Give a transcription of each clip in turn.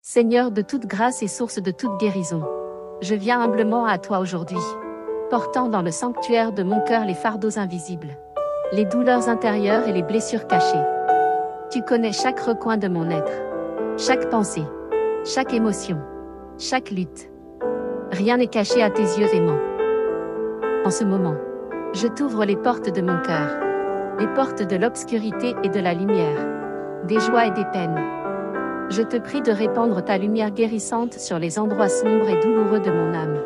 Seigneur de toute grâce et source de toute guérison, je viens humblement à toi aujourd'hui, portant dans le sanctuaire de mon cœur les fardeaux invisibles, les douleurs intérieures et les blessures cachées. Tu connais chaque recoin de mon être, chaque pensée, chaque émotion, chaque lutte. Rien n'est caché à tes yeux aimants. En ce moment, je t'ouvre les portes de mon cœur, les portes de l'obscurité et de la lumière, des joies et des peines. Je te prie de répandre ta lumière guérissante sur les endroits sombres et douloureux de mon âme.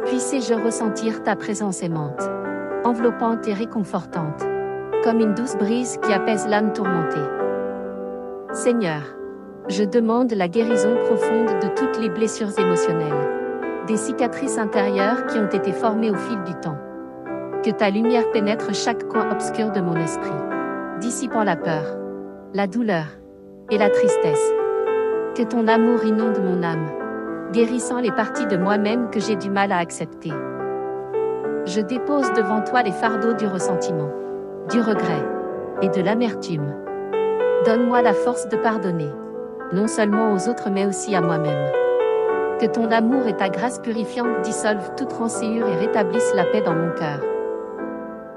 Puissé-je ressentir ta présence aimante, enveloppante et réconfortante, comme une douce brise qui apaise l'âme tourmentée. Seigneur, je demande la guérison profonde de toutes les blessures émotionnelles, des cicatrices intérieures qui ont été formées au fil du temps. Que ta lumière pénètre chaque coin obscur de mon esprit, dissipant la peur, la douleur et la tristesse. Que ton amour inonde mon âme, guérissant les parties de moi-même que j'ai du mal à accepter. Je dépose devant toi les fardeaux du ressentiment, du regret et de l'amertume. Donne-moi la force de pardonner, non seulement aux autres mais aussi à moi-même. Que ton amour et ta grâce purifiante dissolvent toute rancœur et rétablissent la paix dans mon cœur.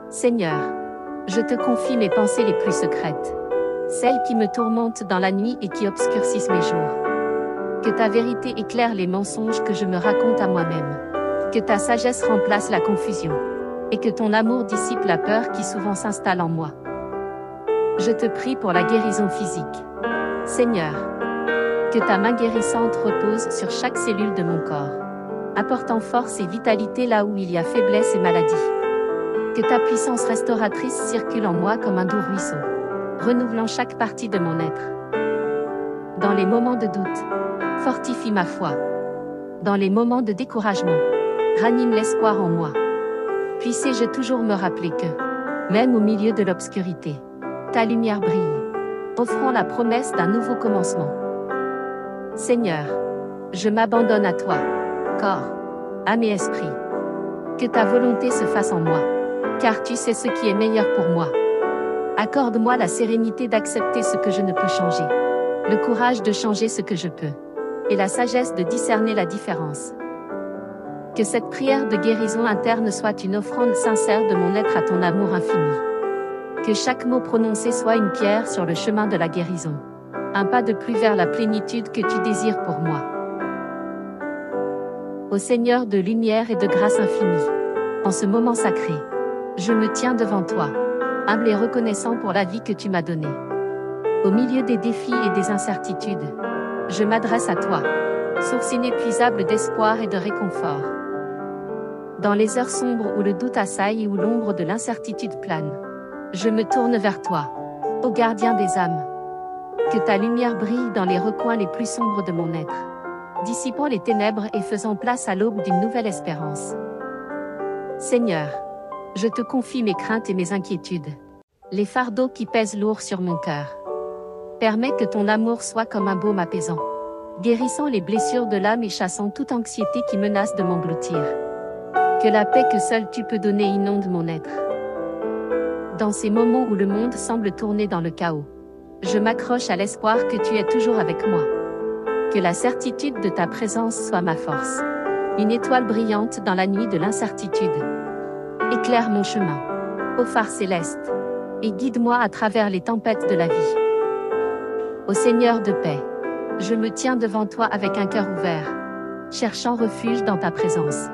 Seigneur, je te confie mes pensées les plus secrètes, celles qui me tourmentent dans la nuit et qui obscurcissent mes jours. Que ta vérité éclaire les mensonges que je me raconte à moi-même. Que ta sagesse remplace la confusion. Et que ton amour dissipe la peur qui souvent s'installe en moi. Je te prie pour la guérison physique. Seigneur, que ta main guérissante repose sur chaque cellule de mon corps, apportant force et vitalité là où il y a faiblesse et maladie. Que ta puissance restauratrice circule en moi comme un doux ruisseau, renouvelant chaque partie de mon être. Dans les moments de doute, fortifie ma foi. Dans les moments de découragement, ranime l'espoir en moi. Puissé-je toujours me rappeler que, même au milieu de l'obscurité, ta lumière brille, offrant la promesse d'un nouveau commencement. Seigneur, je m'abandonne à toi, corps, âme et esprit. Que ta volonté se fasse en moi, car tu sais ce qui est meilleur pour moi. Accorde-moi la sérénité d'accepter ce que je ne peux changer, le courage de changer ce que je peux, et la sagesse de discerner la différence. Que cette prière de guérison interne soit une offrande sincère de mon être à ton amour infini. Que chaque mot prononcé soit une pierre sur le chemin de la guérison, un pas de plus vers la plénitude que tu désires pour moi. Ô Seigneur de lumière et de grâce infinie, en ce moment sacré, je me tiens devant toi, humble et reconnaissant pour la vie que tu m'as donnée. Au milieu des défis et des incertitudes, je m'adresse à toi, source inépuisable d'espoir et de réconfort. Dans les heures sombres où le doute assaille et où l'ombre de l'incertitude plane, je me tourne vers toi, ô gardien des âmes. Que ta lumière brille dans les recoins les plus sombres de mon être, dissipant les ténèbres et faisant place à l'aube d'une nouvelle espérance. Seigneur, je te confie mes craintes et mes inquiétudes, les fardeaux qui pèsent lourd sur mon cœur. Permets que ton amour soit comme un baume apaisant, guérissant les blessures de l'âme et chassant toute anxiété qui menace de m'engloutir. Que la paix que seul tu peux donner inonde mon être. Dans ces moments où le monde semble tourner dans le chaos, je m'accroche à l'espoir que tu es toujours avec moi. Que la certitude de ta présence soit ma force, une étoile brillante dans la nuit de l'incertitude. Éclaire mon chemin, ô phare céleste, et guide-moi à travers les tempêtes de la vie. Ô Seigneur de paix, je me tiens devant toi avec un cœur ouvert, cherchant refuge dans ta présence.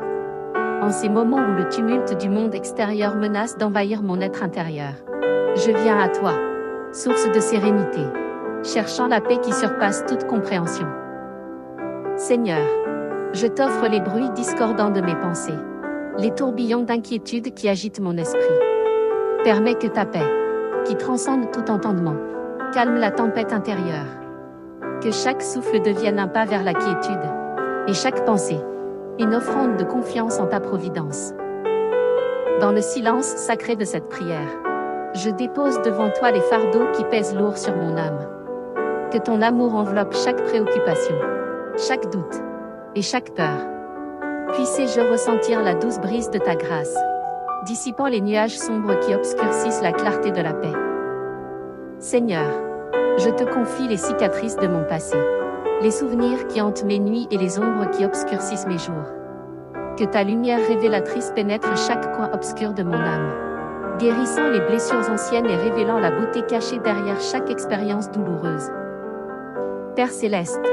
En ces moments où le tumulte du monde extérieur menace d'envahir mon être intérieur, je viens à toi, source de sérénité, cherchant la paix qui surpasse toute compréhension. Seigneur, je t'offre les bruits discordants de mes pensées, les tourbillons d'inquiétude qui agitent mon esprit. Permets que ta paix, qui transcende tout entendement, calme la tempête intérieure. Que chaque souffle devienne un pas vers la quiétude, et chaque pensée, une offrande de confiance en ta providence. Dans le silence sacré de cette prière, je dépose devant toi les fardeaux qui pèsent lourd sur mon âme. Que ton amour enveloppe chaque préoccupation, chaque doute et chaque peur. Puissé-je ressentir la douce brise de ta grâce, dissipant les nuages sombres qui obscurcissent la clarté de la paix. Seigneur, je te confie les cicatrices de mon passé, les souvenirs qui hantent mes nuits et les ombres qui obscurcissent mes jours. Que ta lumière révélatrice pénètre chaque coin obscur de mon âme, guérissant les blessures anciennes et révélant la beauté cachée derrière chaque expérience douloureuse. Père céleste,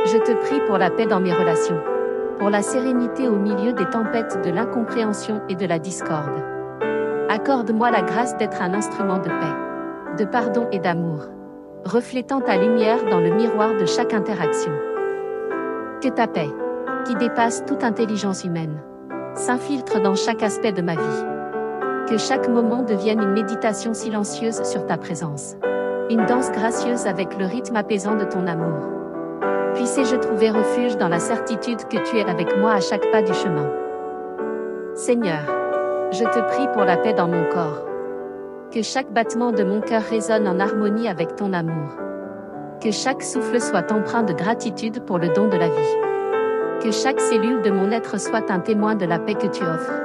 je te prie pour la paix dans mes relations, pour la sérénité au milieu des tempêtes de l'incompréhension et de la discorde. Accorde-moi la grâce d'être un instrument de paix, de pardon et d'amour, reflétant ta lumière dans le miroir de chaque interaction. Que ta paix, qui dépasse toute intelligence humaine, s'infiltre dans chaque aspect de ma vie. Que chaque moment devienne une méditation silencieuse sur ta présence, une danse gracieuse avec le rythme apaisant de ton amour. Puissé-je trouver refuge dans la certitude que tu es avec moi à chaque pas du chemin. Seigneur, je te prie pour la paix dans mon corps. Que chaque battement de mon cœur résonne en harmonie avec ton amour. Que chaque souffle soit empreint de gratitude pour le don de la vie. Que chaque cellule de mon être soit un témoin de la paix que tu offres.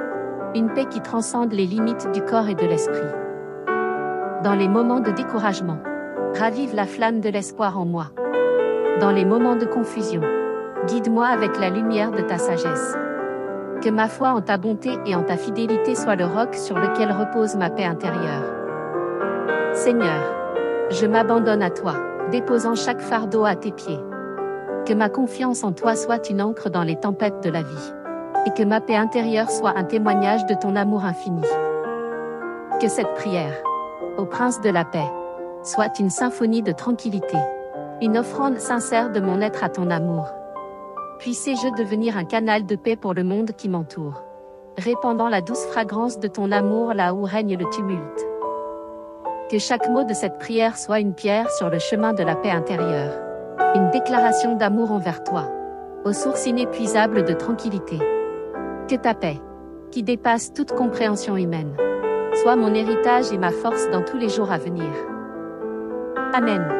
Une paix qui transcende les limites du corps et de l'esprit. Dans les moments de découragement, ravive la flamme de l'espoir en moi. Dans les moments de confusion, guide-moi avec la lumière de ta sagesse. Que ma foi en ta bonté et en ta fidélité soit le roc sur lequel repose ma paix intérieure. Seigneur, je m'abandonne à toi, déposant chaque fardeau à tes pieds. Que ma confiance en toi soit une ancre dans les tempêtes de la vie. Et que ma paix intérieure soit un témoignage de ton amour infini. Que cette prière, au Prince de la paix, soit une symphonie de tranquillité, une offrande sincère de mon être à ton amour. Puissé-je devenir un canal de paix pour le monde qui m'entoure, répandant la douce fragrance de ton amour là où règne le tumulte. Que chaque mot de cette prière soit une pierre sur le chemin de la paix intérieure, une déclaration d'amour envers toi, aux sources inépuisables de tranquillité. Que ta paix, qui dépasse toute compréhension humaine, soit mon héritage et ma force dans tous les jours à venir. Amen.